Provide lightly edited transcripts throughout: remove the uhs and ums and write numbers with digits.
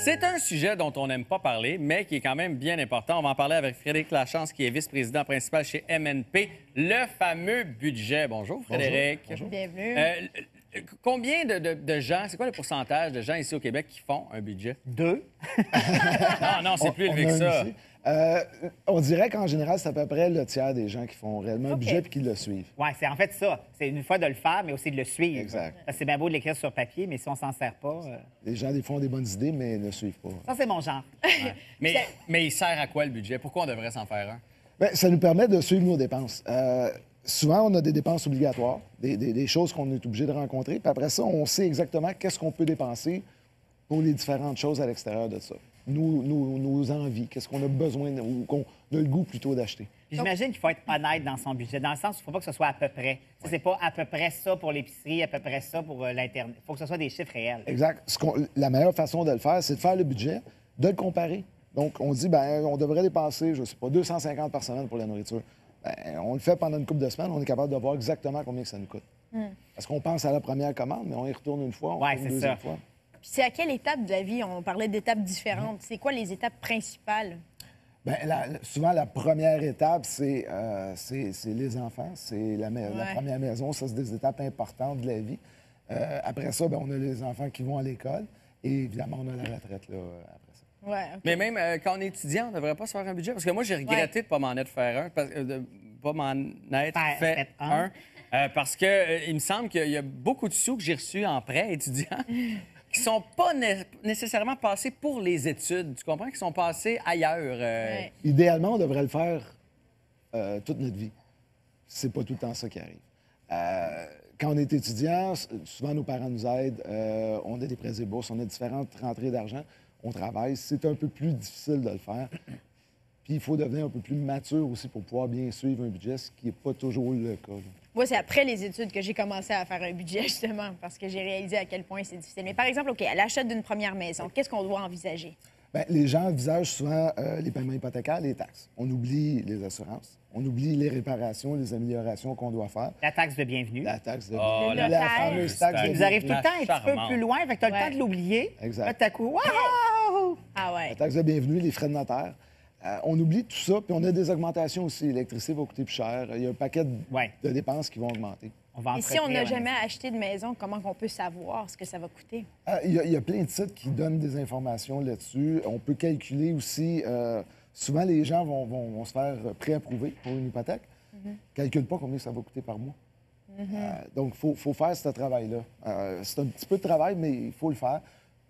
C'est un sujet dont on n'aime pas parler, mais qui est quand même bien important. On va en parler avec Frédéric Lachance, qui est vice-président principal chez MNP. Le fameux budget. Bonjour, Frédéric. Bonjour. Bienvenue. Combien de gens, c'est quoi le pourcentage de gens ici au Québec qui font un budget? 2. Non, c'est plus élevé que ça. On dirait qu'en général, c'est à peu près le tiers des gens qui font réellement un budget et qui le suivent. Oui, c'est en fait ça. C'est une fois de le faire, mais aussi de le suivre. Exact. Parce que c'est bien beau de l'écrire sur papier, mais si on s'en sert pas... Les gens, des fois, ont des bonnes idées, mais ne suivent pas. Ça, c'est mon genre. Ouais. Mais il sert à quoi le budget? Pourquoi on devrait s'en faire un? Bien, ça nous permet de suivre nos dépenses. Souvent, on a des dépenses obligatoires, des choses qu'on est obligé de rencontrer. Puis après ça, on sait exactement qu'est-ce qu'on peut dépenser pour les différentes choses à l'extérieur de ça. Nos envies, qu'est-ce qu'on a besoin ou qu'on a le goût plutôt d'acheter. J'imagine qu'il faut être honnête dans son budget, dans le sens où il ne faut pas que ce soit à peu près. Ouais. C'est pas à peu près ça pour l'épicerie, à peu près ça pour l'Internet. Il faut que ce soit des chiffres réels. Exact. La meilleure façon de le faire, c'est de faire le budget, de le comparer. Donc, on dit, bien, on devrait dépenser, je ne sais pas, 250 par semaine pour la nourriture. Bien, on le fait pendant une couple de semaines, on est capable de voir exactement combien ça nous coûte. Parce qu'on pense à la première commande, mais on y retourne une fois, on retourne une deuxième fois. Puis c'est à quelle étape de la vie? On parlait d'étapes différentes. C'est quoi les étapes principales? Bien, souvent, la première étape, c'est les enfants. C'est la première maison. Ça, c'est des étapes importantes de la vie. Après ça, bien, on a les enfants qui vont à l'école. Et évidemment, on a la retraite là, après ça. Ouais, okay. Mais même quand on est étudiant, on ne devrait pas se faire un budget. Parce que moi, j'ai regretté de ne pas m'en être fait un. De pas m'en être fait un. Parce qu'il me semble qu'il y a beaucoup de sous que j'ai reçus en prêt étudiant qui ne sont pas nécessairement passés pour les études. Tu comprends? Qui sont passés ailleurs. Idéalement, on devrait le faire toute notre vie. C'est pas tout le temps ça qui arrive. Quand on est étudiant, souvent nos parents nous aident. On a des prêts et bourses, on a différentes rentrées d'argent. On travaille. C'est un peu plus difficile de le faire. Puis il faut devenir un peu plus mature aussi pour pouvoir bien suivre un budget, ce qui n'est pas toujours le cas. Moi, c'est après les études que j'ai commencé à faire un budget, justement, parce que j'ai réalisé à quel point c'est difficile. Mais par exemple, OK, à l'achat d'une première maison, qu'est-ce qu'on doit envisager? Bien, les gens envisagent souvent les paiements hypothécaires, les taxes. On oublie les assurances. On oublie les réparations, les améliorations qu'on doit faire. La taxe de bienvenue. La taxe de bienvenue. La fameuse taxe de bienvenue. Ils arrivent tout le temps un petit peu plus loin, fait que tu as le temps de l'oublier. Exact. Là, tout à coup, wow! Ah ouais. La taxe de bienvenue, les frais de notaire. On oublie tout ça, puis on a des augmentations aussi. L'électricité va coûter plus cher. Il y a un paquet de dépenses qui vont augmenter. Et si on n'a jamais acheté de maison, comment on peut savoir ce que ça va coûter? Il y a plein de sites qui donnent des informations là-dessus. On peut calculer aussi. Souvent, les gens vont se faire préapprouver pour une hypothèque. Ne calculent pas combien ça va coûter par mois. Donc, il faut faire ce travail-là. C'est un petit peu de travail, mais il faut le faire.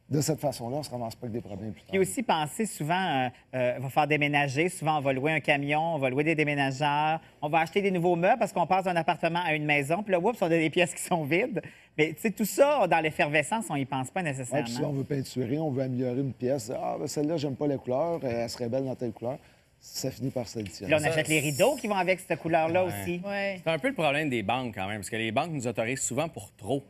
De cette façon-là, on ne se ramasse pas avec des problèmes plus tard. Puis aussi, penser souvent, on va faire déménager. Souvent, on va louer un camion, on va louer des déménageurs. On va acheter des nouveaux meubles parce qu'on passe d'un appartement à une maison. Puis là, oups, on a des pièces qui sont vides. Mais tu sais, tout ça, dans l'effervescence, on n'y pense pas nécessairement. Puis si on veut peinturer, on veut améliorer une pièce. Ah, ben celle-là, j'aime pas la couleur, elle serait belle dans telle couleur. Ça finit par s'additionner. Là, on achète les rideaux qui vont avec cette couleur-là aussi. Ouais. C'est un peu le problème des banques quand même, parce que les banques nous autorisent souvent pour trop.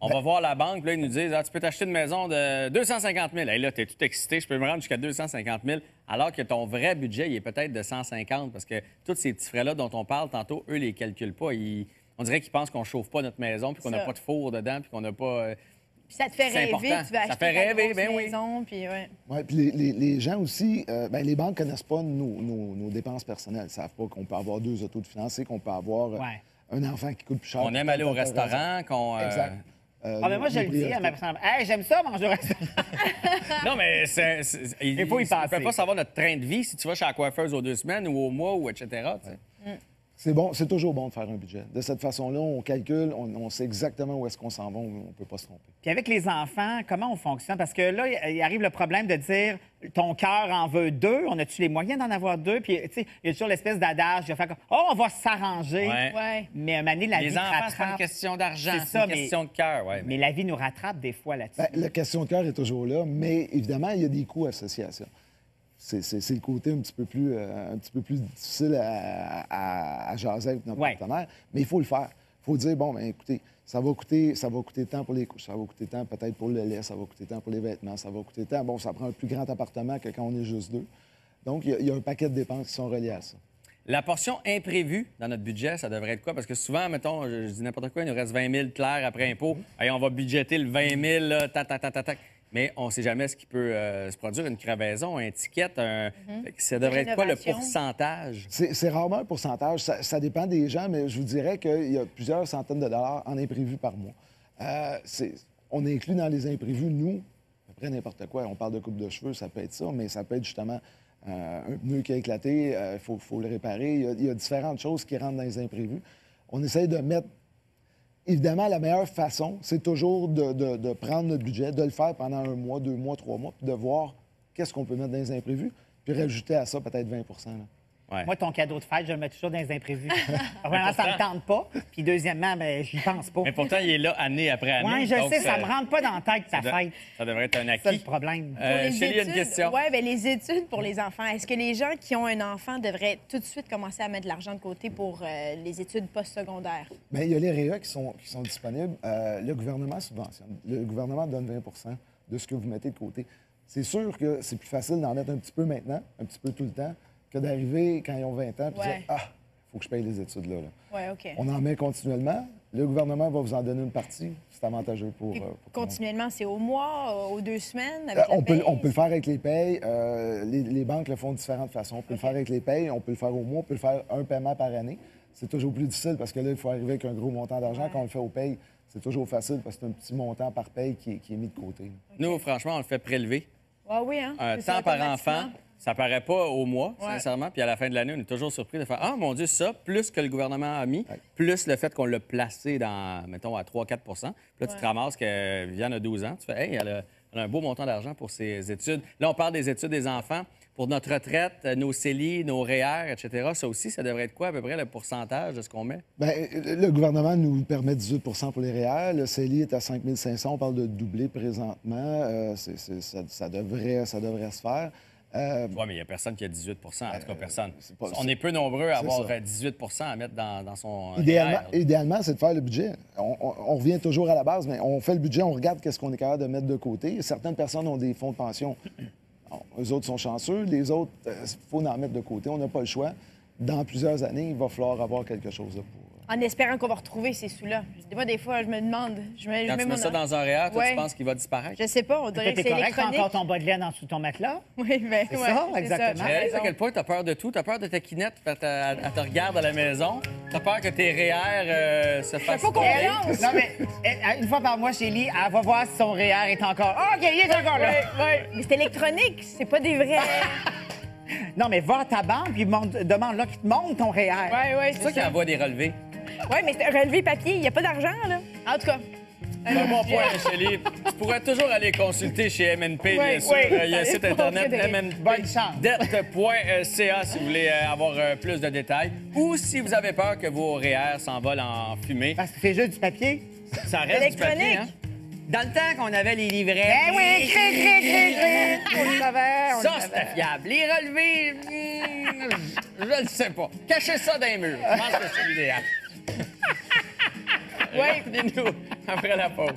On va voir la banque, puis là, ils nous disent tu peux t'acheter une maison de 250 000. Hey, là, tu es tout excité, je peux me rendre jusqu'à 250 000, alors que ton vrai budget, il est peut-être de 150 parce que tous ces petits frais-là dont on parle tantôt, eux, les calculent pas. On dirait qu'ils pensent qu'on ne chauffe pas notre maison, puis qu'on n'a pas de four dedans, puis qu'on n'a pas. Puis ça te fait rêver, important. Tu vas acheter ta grosse maison, puis Oui, puis les gens aussi, les banques ne connaissent pas nos dépenses personnelles. Ils ne savent pas qu'on peut avoir 2 autos de financés, qu'on peut avoir un enfant qui coûte plus cher. On aime aller au restaurant, qu'on. Exact. mais moi, je le dis à ma personne. Hey, j'aime ça, manger au restaurant. Non, mais il faut y penser. On ne peut pas savoir notre train de vie si tu vas chez la coiffeuse aux 2 semaines ou au mois, ou etc. C'est bon, c'est toujours bon de faire un budget. De cette façon-là, on calcule, on sait exactement où est-ce qu'on s'en va, on ne peut pas se tromper. Puis avec les enfants, comment on fonctionne? Parce que là, il arrive le problème de dire ton cœur en veut 2, on a-tu les moyens d'en avoir 2? Puis, tu sais, il y a toujours l'espèce d'adage, il va faire comme on va s'arranger. Ouais. Mais à un moment donné, la vie les enfants, rattrape. c'est pas une question d'argent, C'est c'est ça, une question de cœur. Ouais, mais la vie nous rattrape des fois là-dessus. La question de cœur est toujours là, mais évidemment, il y a des coûts associés à ça. C'est le côté un petit peu plus difficile à jaser avec notre partenaire, mais il faut le faire. Il faut dire, bon, bien, écoutez, ça va coûter tant pour les couches, ça va coûter tant peut-être pour le lait, ça va coûter tant pour les vêtements, ça va coûter tant. Bon, ça prend un plus grand appartement que quand on est juste 2. Donc, il y a un paquet de dépenses qui sont reliées à ça. La portion imprévue dans notre budget, ça devrait être quoi? Parce que souvent, mettons, je dis n'importe quoi, il nous reste 20 000 clairs après impôt. Allez, on va budgéter le 20 000, là, tac. mais on ne sait jamais ce qui peut se produire, une crevaison, un ticket, ça devrait être quoi le Rénovation. pourcentage? C'est rarement un pourcentage. Ça dépend des gens, mais je vous dirais qu'il y a plusieurs centaines de dollars en imprévus par mois. On inclut dans les imprévus, nous, à peu près n'importe quoi. On parle de coupe de cheveux, ça peut être ça, mais ça peut être justement un pneu qui a éclaté, il faut le réparer. Il y a différentes choses qui rentrent dans les imprévus. On essaye de mettre... Évidemment, la meilleure façon, c'est toujours de prendre notre budget, de le faire pendant 1 mois, 2 mois, 3 mois, puis de voir qu'est-ce qu'on peut mettre dans les imprévus, puis rajouter à ça peut-être 20 là. Ouais. Moi, ton cadeau de fête, je le mets toujours dans les imprévus. Premièrement, ça ne me tente pas. Puis deuxièmement, ben, j'y pense pas. Mais pourtant, il est là année après année. Oui, je donc sais, ça me rentre pas dans la tête, ta fête. Ça devrait être un C'est ça le acquis. problème. Les Chélie, il y a une études- question. Ouais, bien, les études pour les enfants. Est-ce que les gens qui ont un enfant devraient tout de suite commencer à mettre de l'argent de côté pour les études postsecondaires? Bien, il y a les REA qui sont disponibles. Le gouvernement subventionne. Le gouvernement donne 20 de ce que vous mettez de côté. C'est sûr que c'est plus facile d'en mettre un petit peu maintenant, un petit peu tout le temps, que d'arriver quand ils ont 20 ans et Ouais. dire « Ah, il faut que je paye les études là. » Oui, OK. On en met continuellement. Le gouvernement va vous en donner une partie. C'est avantageux pour... Puis, pour tout le monde. continuellement, c'est au mois, aux 2 semaines? Avec la On peut paye? le faire avec les payes. Les banques le font de différentes façons. On peut le faire avec les payes, on peut le faire au mois, on peut le faire un paiement par année. C'est toujours plus difficile parce que là, il faut arriver avec un gros montant d'argent. Quand on le fait aux payes, c'est toujours facile parce que c'est un petit montant par paye qui est mis de côté. Nous, franchement, on le fait prélever. Ah oui, hein? Un C'est ça, temps par automatiquement. enfant, ça paraît pas au mois, Ouais. sincèrement. Puis à la fin de l'année, on est toujours surpris de faire « Ah, mon Dieu, ça, plus que le gouvernement a mis, plus le fait qu'on l'a placé dans, mettons, à 3-4 Puis là, tu te ramasses que Viviane a 12 ans. Tu fais « Hey, elle a un beau montant d'argent pour ses études. » Là, on parle des études des enfants. Pour notre retraite, nos CELI, nos REER, etc., ça aussi, ça devrait être quoi, à peu près, le pourcentage de ce qu'on met? Bien, le gouvernement nous permet 18 pour les REER. Le CELI est à 5 500. On parle de doubler présentement. Ça devrait se faire. Oui, mais il n'y a personne qui a 18 en tout cas, personne. pas- On est peu nombreux à avoir ça. 18 à mettre dans son Idéalement, c'est de faire le budget. On revient toujours à la base, mais on fait le budget, on regarde qu'est-ce qu'on est capable de mettre de côté. Certaines personnes ont des fonds de pension. Bon, eux autres sont chanceux. Les autres, il faut en mettre de côté. On n'a pas le choix. Dans plusieurs années, il va falloir avoir quelque chose là pour... En espérant qu'on va retrouver ces sous-là. Moi, des fois, je me demande. Je Quand tu mets mets ça dans un REER, toi, Ouais. tu penses qu'il va disparaître? Je sais pas, on dirait Peut-être que t'es c'est correct, t'as électronique. encore ton bas de laine en dessous de ton matelas. Oui, bien, C'est ça, exactement. Tu réalises raison. à quel point tu as peur de tout? Tu as peur de ta quinette, elle te regarde à la maison. Tu as peur que tes REER se fassent... pas confiance. Non, mais une fois par mois, Chélie, elle va voir si son REER est encore... Ah, OK, il est encore là. Mais c'est électronique, c'est pas des vrais. Non, mais va à ta banque puis demande-là qu'il te montre ton REER. Oui, C'est ça qui envoie des relevés. Oui, mais c'est un relevé papier, il n'y a pas d'argent, là. En tout cas. C'est un bon point, Chélie. Tu pourrais toujours aller consulter chez MNP, bien sûr. oui. Il y a un site Internet, Frédéric. Bonne chance. dette.ca si vous voulez avoir plus de détails. Ou si vous avez peur que vos REER s'envolent en fumée. Parce que c'est juste du papier. Ça reste du papier, Électronique. hein? Dans le temps qu'on avait les livrets... Eh oui, cri. On le savait, on le Ça, savait. c'était fiable. Les relevés, je ne sais pas. Cachez ça dans les murs. Je pense que c'est l'idéal. Oui. Revenez-nous après la pause.